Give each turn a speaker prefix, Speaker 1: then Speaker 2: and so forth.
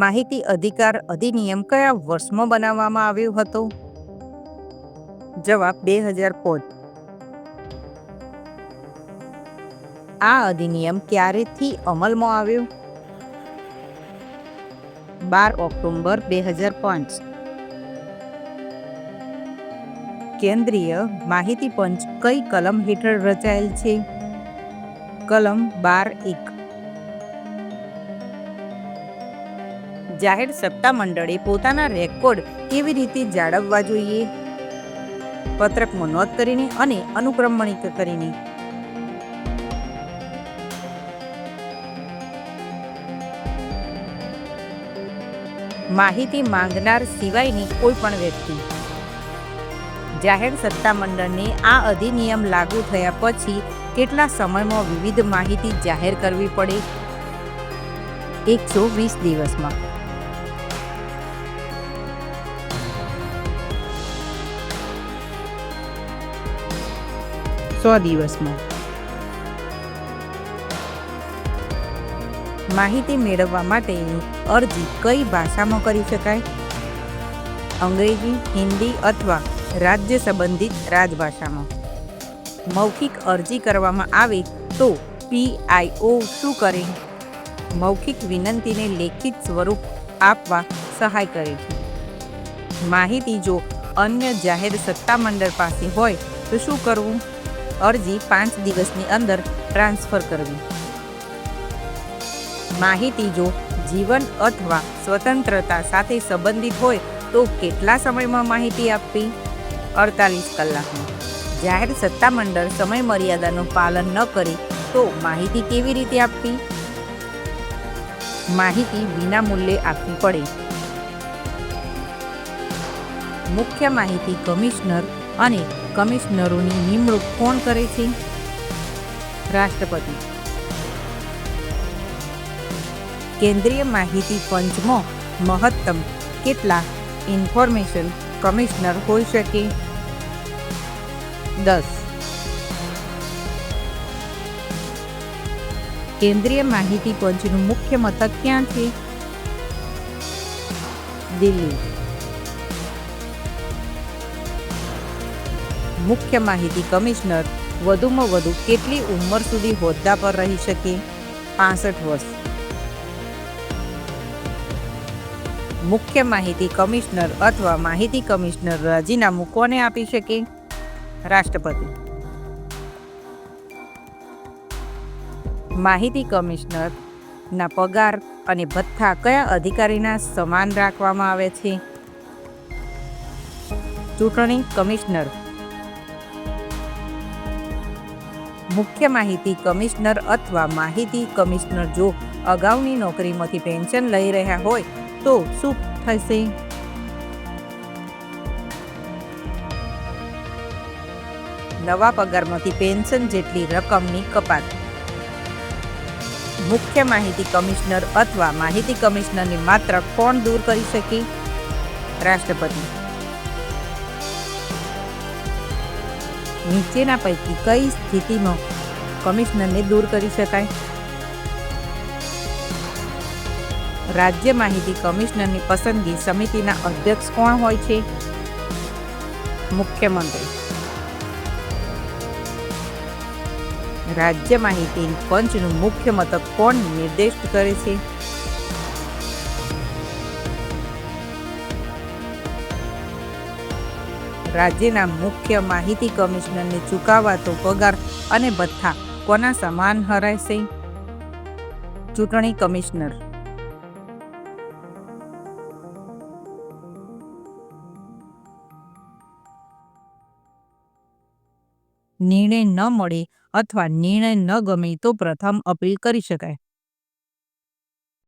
Speaker 1: માહિતી અધિકાર અધિનિયમ કયા વર્ષમાં બનાવવામાં આવ્યો હતો? જવાબ 2005. આ અધિનિયમ ક્યારેથી અમલમાં આવ્યો? 12 ઓક્ટોબર 2005. કેન્દ્રીય માહિતી પંચ કઈ કલમ હેઠળ રચાયેલ છે? કલમ 12(1). જાહેર સત્તા મંડળે પોતાના રેકોર્ડ કેવી રીતે જાળવવા જોઈએ? પત્રકમાં નોંધ કરીને અને અનુક્રમણિક કરીને. માહિતી માંગનાર સિવાયની કોઈ પણ વ્યક્તિ. જાહેર સત્તા મંડળને આ અધિનિયમ લાગુ થયા પછી કેટલા સમયમાં વિવિધ માહિતી જાહેર કરવી પડે? 120 દિવસમાં. દિવસમાં. માહિતી મેળવવા માટેની અરજી કઈ ભાષામાં કરી શકાય? અંગ્રેજી, હિન્દી અથવા રાજ્ય સંબંધિત રાજભાષામાં. મૌખિક અરજી કરવામાં આવે તો PIO શું કરે? મૌખિક વિનંતીને લેખિત સ્વરૂપ આપવા સહાય કરે છે. માહિતી જો અન્ય જાહેર સત્તામંડળ પાસે હોય તો શું કરવું? અરજી 5 દિવસની અંદર ટ્રાન્સફર કરવી. માહિતી જો જીવન અથવા સ્વતંત્રતા સાથે સંબંધિત હોય તો કેટલા સમયમાં માહિતી આપવી? 48 કલાકમાં. જાહેર સત્તામંડળ સમય મર્યાદાનું પાલન ન કરે તો માહિતી કેવી રીતે આપવી? માહિતી વિના મૂલ્યે આપવી પડે. મુખ્ય માહિતી કમિશનર અને કમિશનરોની નિમણૂક કોણ કરે છે? રાષ્ટ્રપતિ. કેન્દ્રીય માહિતી પંચમાં મહત્તમ કેટલા ઇન્ફોર્મેશન કમિશનર હોઈ શકે? 10. કેન્દ્રીય માહિતી પંચનું મુખ્ય મથક ક્યાં છે? દિલ્હી. મુખ્ય માહિતી કમિશનર વધુમાં વધુ કેટલી ઉંમર સુધી હોદ્દા પર રહી શકે? 65 વર્ષ. મુખ્ય માહિતી કમિશનર અથવા માહિતી કમિશનર રાજીનામું કોને આપી શકે? રાષ્ટ્રપતિ. માહિતી કમિશનરના પગાર અને ભથ્થા કયા અધિકારીના સમાન રાખવામાં આવે છે? ચૂંટણી કમિશનર. મુખ્ય માહિતી કમિશનર અથવા માહિતી કમિશનર જો અગાઉની નોકરીમાંથી પેન્શન લઈ રહ્યા હોય તો શું થશે? નવા પગારમાંથી પેન્શન જેટલી રકમની કપાત. મુખ્ય માહિતી કમિશનર અથવા માહિતી કમિશનરની માત્ર કોણ દૂર કરી શકે? રાષ્ટ્રપતિ. નીચેના પૈકી કઈ સ્થિતિમાં કમિશનરને દૂર કરી શકાય? રાજ્ય માહિતી કમિશનરની પસંદગી સમિતિના અધ્યક્ષ કોણ હોય છે? મુખ્યમંત્રી. રાજ્ય માહિતી પંચનું મુખ્ય મથક કોણ નિર્દિષ્ટ કરે છે? રાજ્યના મુખ્ય માહિતી કમિશનરને ચૂકવાતો પગાર અને ભથ્થા કોના સમાન હરાશે? ચૂંટણી કમિશનર. નિર્ણય ન મળે અથવા નિર્ણય ન ગમે તો પ્રથમ અપીલ કરી શકાય.